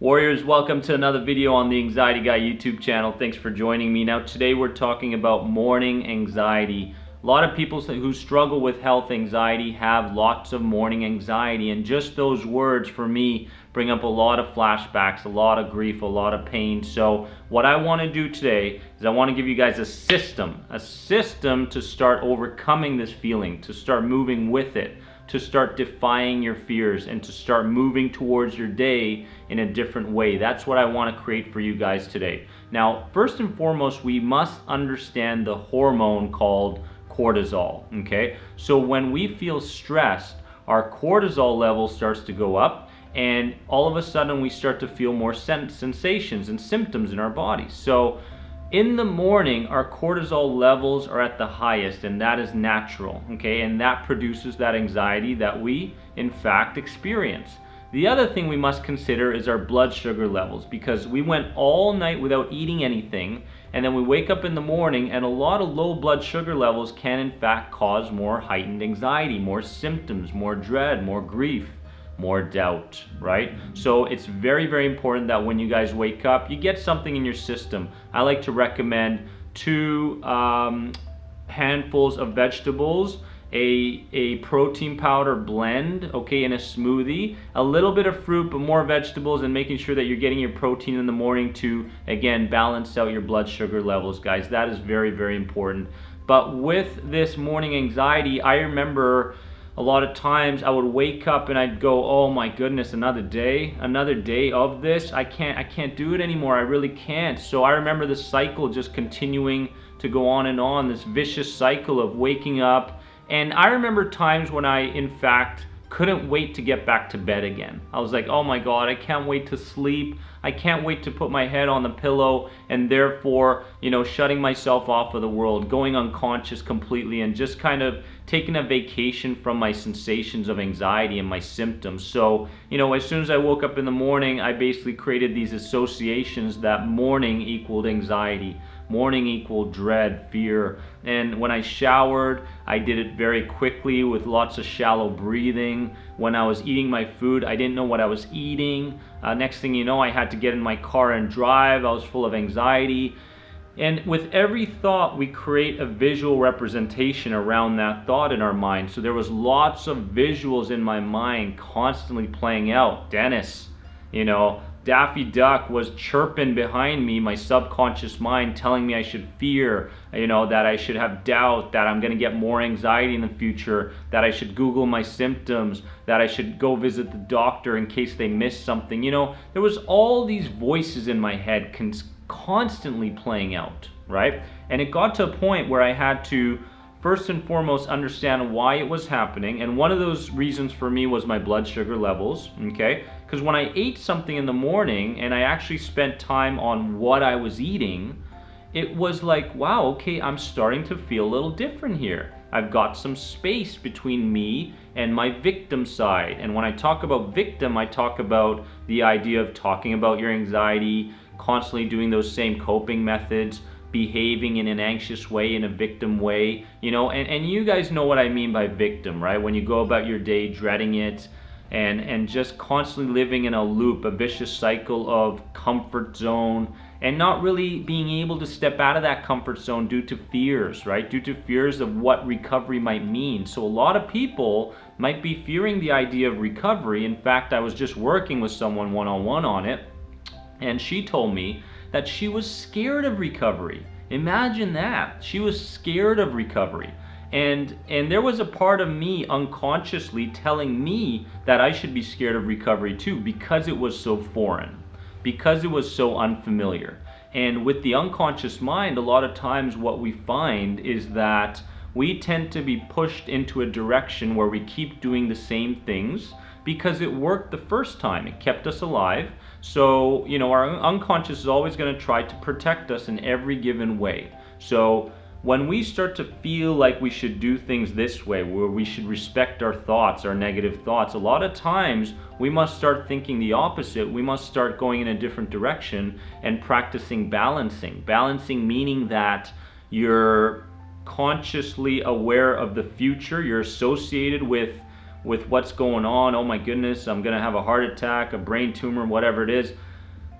Warriors, welcome to another video on the Anxiety Guy YouTube channel. Thanks for joining me. Now today we're talking about morning anxiety. A lot of people who struggle with health anxiety have lots of morning anxiety, and just those words for me bring up a lot of flashbacks, a lot of grief, a lot of pain. So what I want to do today is I want to give you guys a system to start overcoming this feeling, to start moving with it, to start defying your fears, and to start moving towards your day in a different way. That's what I want to create for you guys today. Now, first and foremost, we must understand the hormone called cortisol, okay? So when we feel stressed, our cortisol level starts to go up, and all of a sudden we start to feel more sensations and symptoms in our bodies. So in the morning, our cortisol levels are at the highest, and that is natural, okay? And that produces that anxiety that we, in fact, experience. The other thing we must consider is our blood sugar levels, because we went all night without eating anything, and then we wake up in the morning, and a lot of low blood sugar levels can, in fact, cause more heightened anxiety, more symptoms, more dread, more grief, more doubt, right? So it's very, very important that when you guys wake up, you get something in your system. I like to recommend 2 handfuls of vegetables, a protein powder blend, okay, in a smoothie, a little bit of fruit, but more vegetables, and making sure that you're getting your protein in the morning to, again, balance out your blood sugar levels, guys. That is very, very important. But with this morning anxiety, I remember a lot of times I would wake up and I'd go, oh my goodness, another day of this. I can't do it anymore. I really can't. So I remember the cycle just continuing to go on, this vicious cycle of waking up. And I remember times when I, in fact, couldn't wait to get back to bed again. I was like, oh my God, I can't wait to sleep. I can't wait to put my head on the pillow, and therefore, shutting myself off of the world, going unconscious completely, and just kind of taking a vacation from my sensations of anxiety and my symptoms. So, as soon as I woke up in the morning, I basically created these associations that morning equaled anxiety. Morning equaled dread, fear. And when I showered, I did it very quickly with lots of shallow breathing. When I was eating my food, I didn't know what I was eating. Next thing you know, I had to get in my car and drive. I was full of anxiety. And with every thought, we create a visual representation around that thought in our mind. So there was lots of visuals in my mind constantly playing out. Dennis, Daffy Duck was chirping behind me, my subconscious mind telling me I should fear, that I should have doubt, that I'm going to get more anxiety in the future, that I should Google my symptoms, that I should go visit the doctor in case they missed something. There was all these voices in my head constantly playing out, right? And it got to a point where I had to first and foremost understand why it was happening, and one of those reasons for me was my blood sugar levels, okay? Because when I ate something in the morning and I actually spent time on what I was eating, it was like, wow, okay, I'm starting to feel a little different here. I've got some space between me and my victim side. And when I talk about victim, I talk about the idea of talking about your anxiety, constantly doing those same coping methods, behaving in an anxious way, in a victim way, and you guys know what I mean by victim, right? When you go about your day dreading it and just constantly living in a loop, a vicious cycle of comfort zone, and not really being able to step out of that comfort zone due to fears, right? Due to fears of what recovery might mean. So a lot of people might be fearing the idea of recovery. In fact, I was just working with someone one-on-one on it, and she told me that she was scared of recovery. Imagine that. She was scared of recovery. And there was a part of me unconsciously telling me that I should be scared of recovery too, because it was so foreign, because it was so unfamiliar. And with the unconscious mind, a lot of times what we find is that we tend to be pushed into a direction where we keep doing the same things because it worked the first time. It kept us alive. So, our unconscious is always going to try to protect us in every given way. So when we start to feel like we should do things this way, where we should respect our thoughts, our negative thoughts, a lot of times we must start thinking the opposite. We must start going in a different direction and practicing balancing. Balancing meaning that you're consciously aware of the future, you're associated with what's going on. Oh my goodness, I'm gonna have a heart attack, a brain tumor, whatever it is.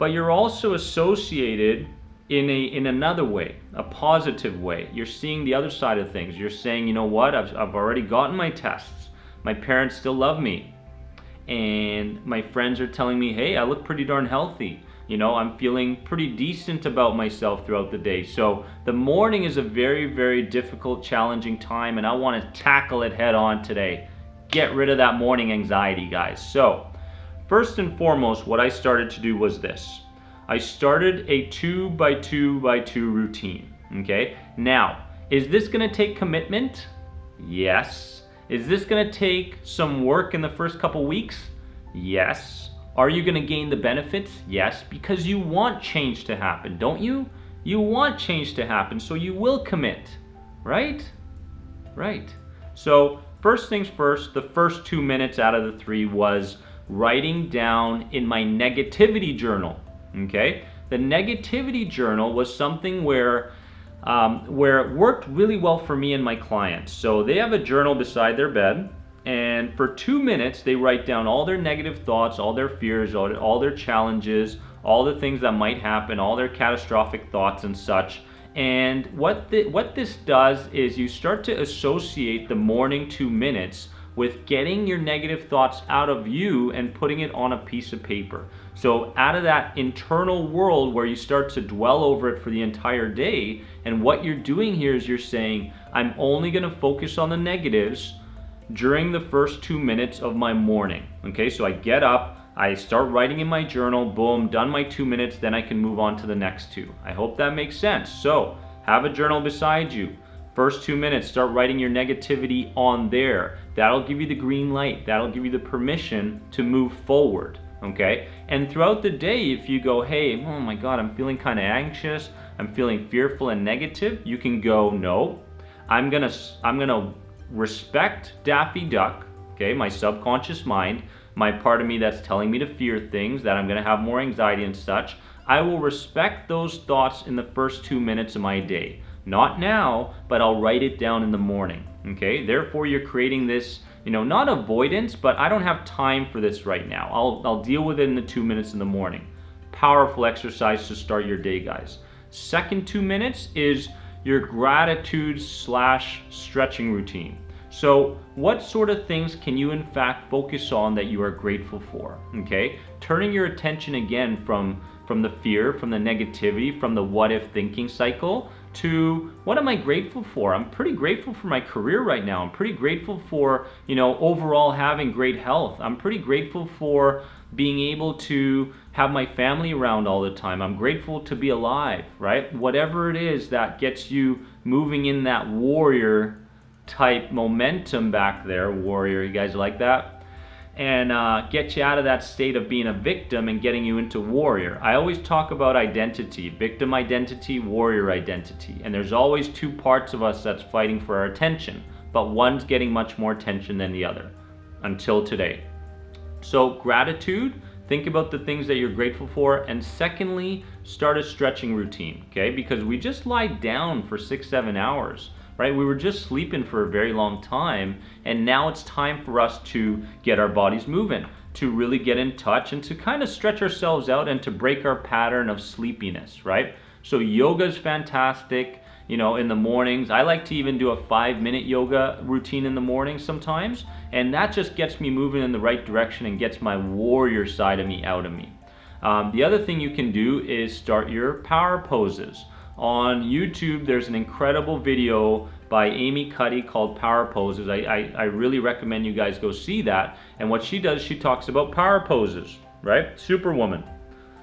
but you're also associated in another way, a positive way. You're seeing the other side of things. You're saying, you know what, I've already gotten my tests. My parents still love me. And my friends are telling me, hey, I look pretty darn healthy. You know, I'm feeling pretty decent about myself throughout the day. So the morning is a very, very difficult, challenging time, and I want to tackle it head on today. Get rid of that morning anxiety, guys. So first and foremost, what I started to do was this. I started a 2x2x2 routine, okay? Now, is this gonna take commitment? Yes. Is this gonna take some work in the first couple weeks? Yes. Are you gonna gain the benefits? Yes, because you want change to happen, don't you? You want change to happen, so you will commit, right? Right. So first things first, the first 2 minutes out of the 3 was writing down in my negativity journal, okay? The negativity journal was something where it worked really well for me and my clients. So they have a journal beside their bed, and for 2 minutes they write down all their negative thoughts, all their fears, all their challenges, all the things that might happen, all their catastrophic thoughts and such. And what this does is you start to associate the morning 2 minutes with getting your negative thoughts out of you and putting it on a piece of paper. So out of that internal world where you start to dwell over it for the entire day, and what you're doing here is you're saying, I'm only gonna focus on the negatives during the first 2 minutes of my morning. Okay, so I get up, I start writing in my journal, boom, done my 2 minutes, then I can move on to the next 2. I hope that makes sense. So have a journal beside you. First 2 minutes, start writing your negativity on there. That'll give you the green light. That'll give you the permission to move forward, okay? And throughout the day, if you go, hey, oh my God, I'm feeling kind of anxious, I'm feeling fearful and negative, you can go, no, I'm gonna respect Daffy Duck, okay, my subconscious mind, my part of me that's telling me to fear things, that I'm gonna have more anxiety and such. I will respect those thoughts in the first 2 minutes of my day. Not now, but I'll write it down in the morning, okay? Therefore, you're creating this, you know, not avoidance, but I don't have time for this right now. I'll deal with it in the 2 minutes in the morning. Powerful exercise to start your day, guys. Second 2 minutes is your gratitude / stretching routine. So what sort of things can you in fact focus on that you are grateful for, okay? Turning your attention again from the fear, from the negativity, from the what if thinking cycle to what am I grateful for? I'm pretty grateful for my career right now. I'm pretty grateful for, you know, overall having great health. I'm pretty grateful for being able to have my family around all the time. I'm grateful to be alive, right? Whatever it is that gets you moving in that warrior type momentum back there, warrior, you guys like that? And get you out of that state of being a victim and getting you into warrior. I always talk about identity, victim identity, warrior identity. And there's always 2 parts of us that's fighting for our attention, but one's getting much more attention than the other, until today. So gratitude, think about the things that you're grateful for. And secondly, start a stretching routine, okay? Because we just lie down for 6-7 hours. Right? We were just sleeping for a very long time, and now it's time for us to get our bodies moving, to really get in touch and to kind of stretch ourselves out and to break our pattern of sleepiness, right? So yoga is fantastic, you know, in the mornings. I like to even do a 5-minute yoga routine in the morning sometimes, and that just gets me moving in the right direction and gets my warrior side of me out of me. The other thing you can do is start your power poses. On YouTube, there's an incredible video by Amy Cuddy called Power Poses. I really recommend you guys go see that. And what she does, she talks about power poses, right? Superwoman,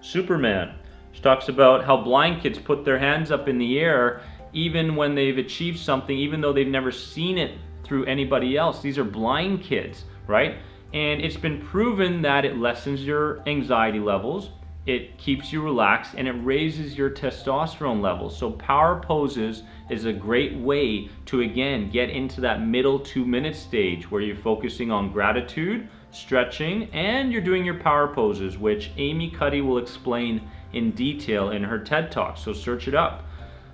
Superman. She talks about how blind kids put their hands up in the air even when they've achieved something, even though they've never seen it through anybody else. These are blind kids, right? And it's been proven that it lessens your anxiety levels, it keeps you relaxed, and it raises your testosterone levels. So power poses is a great way to, again, get into that middle 2-minute stage where you're focusing on gratitude, stretching, and you're doing your power poses, which Amy Cuddy will explain in detail in her TED Talk, so search it up.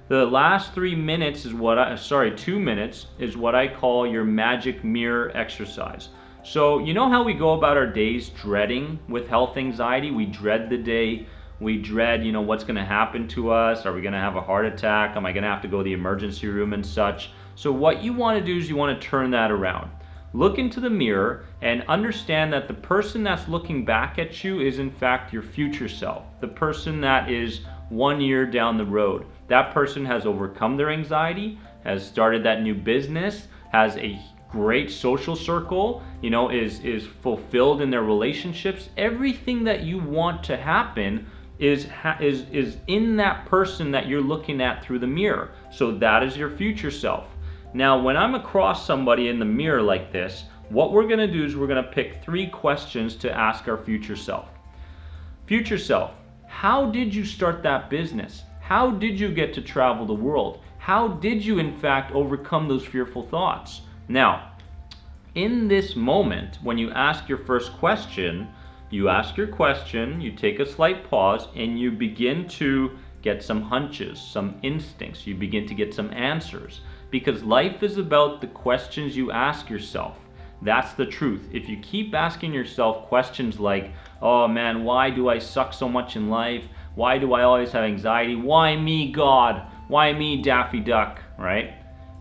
The last 2 minutes is what I call your magic mirror exercise. So you know how we go about our days dreading with health anxiety? We dread the day We dread, you know, what's going to happen to us. Are we going to have a heart attack? Am I going to have to go to the emergency room and such? So what you want to do is you want to turn that around. Look into the mirror and understand that the person that's looking back at you is in fact your future self. The person that is 1 year down the road. That person has overcome their anxiety, has started that new business, has a great social circle, you know, is fulfilled in their relationships. Everything that you want to happen is in that person that you're looking at through the mirror. So that is your future self. Now, when I'm across somebody in the mirror like this, what we're going to do is we're going to pick 3 questions to ask our future self. Future self, how did you start that business? How did you get to travel the world? How did you, in fact, overcome those fearful thoughts? Now, in this moment, when you ask your first question, you ask your question, you take a slight pause, and you begin to get some hunches, some instincts. You begin to get some answers. Because life is about the questions you ask yourself. That's the truth. If you keep asking yourself questions like, oh man, why do I suck so much in life? Why do I always have anxiety? Why me, God? Why me, Daffy Duck? Right?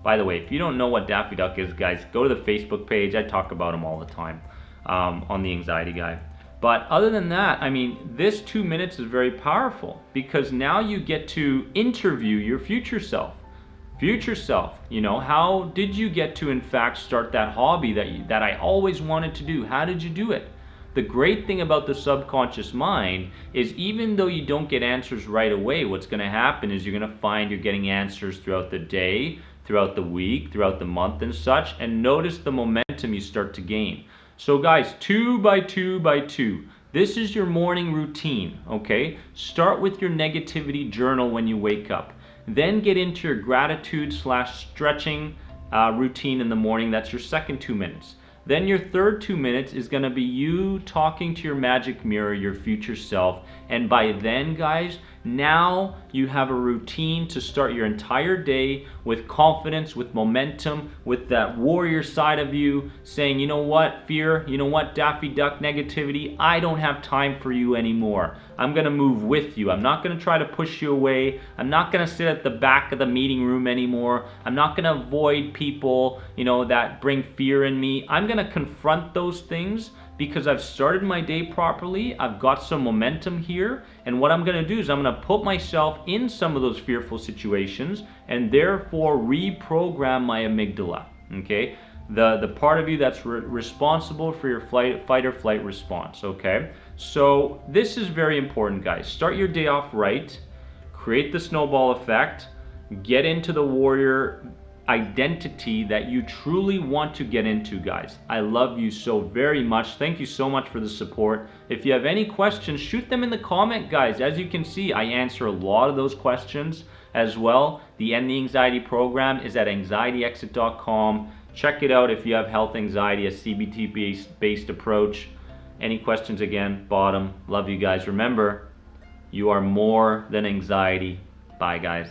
By the way, if you don't know what Daffy Duck is, guys, go to the Facebook page. I talk about him all the time on the Anxiety Guy. But other than that, I mean, this 2 minutes is very powerful because now you get to interview your future self. Future self, you know, how did you get to in fact start that hobby that I always wanted to do? How did you do it? The great thing about the subconscious mind is even though you don't get answers right away, what's going to happen is you're going to find you're getting answers throughout the day, throughout the week, throughout the month and such, and notice the momentum you start to gain. So guys, 2 by 2 by 2. This is your morning routine, okay? Start with your negativity journal when you wake up. Then get into your gratitude / stretching routine in the morning. That's your second 2 minutes. Then your third 2 minutes is going to be you talking to your magic mirror, your future self. And by then, guys, now you have a routine to start your entire day with confidence, with momentum, with that warrior side of you saying, you know what, fear, you know what, Daffy Duck negativity, I don't have time for you anymore. I'm going to move with you. I'm not going to try to push you away. I'm not going to sit at the back of the meeting room anymore. I'm not going to avoid people, you know, that bring fear in me. I'm going to confront those things because I've started my day properly. I've got some momentum here. And what I'm going to do is I'm going to put myself in some of those fearful situations and therefore reprogram my amygdala. Okay? The part of you that's responsible for your fight or flight response. Okay? So this is very important, guys. Start your day off right. Create the snowball effect. Get into the warrior identity that you truly want to get into, guys. I love you so very much. Thank you so much for the support. If you have any questions, shoot them in the comment, guys. As you can see, I answer a lot of those questions as well. The End the Anxiety program is at anxietyexit.com. Check it out if you have health anxiety, a CBT-based approach. Any questions, again, bottom. Love you guys. Remember, you are more than anxiety. Bye, guys.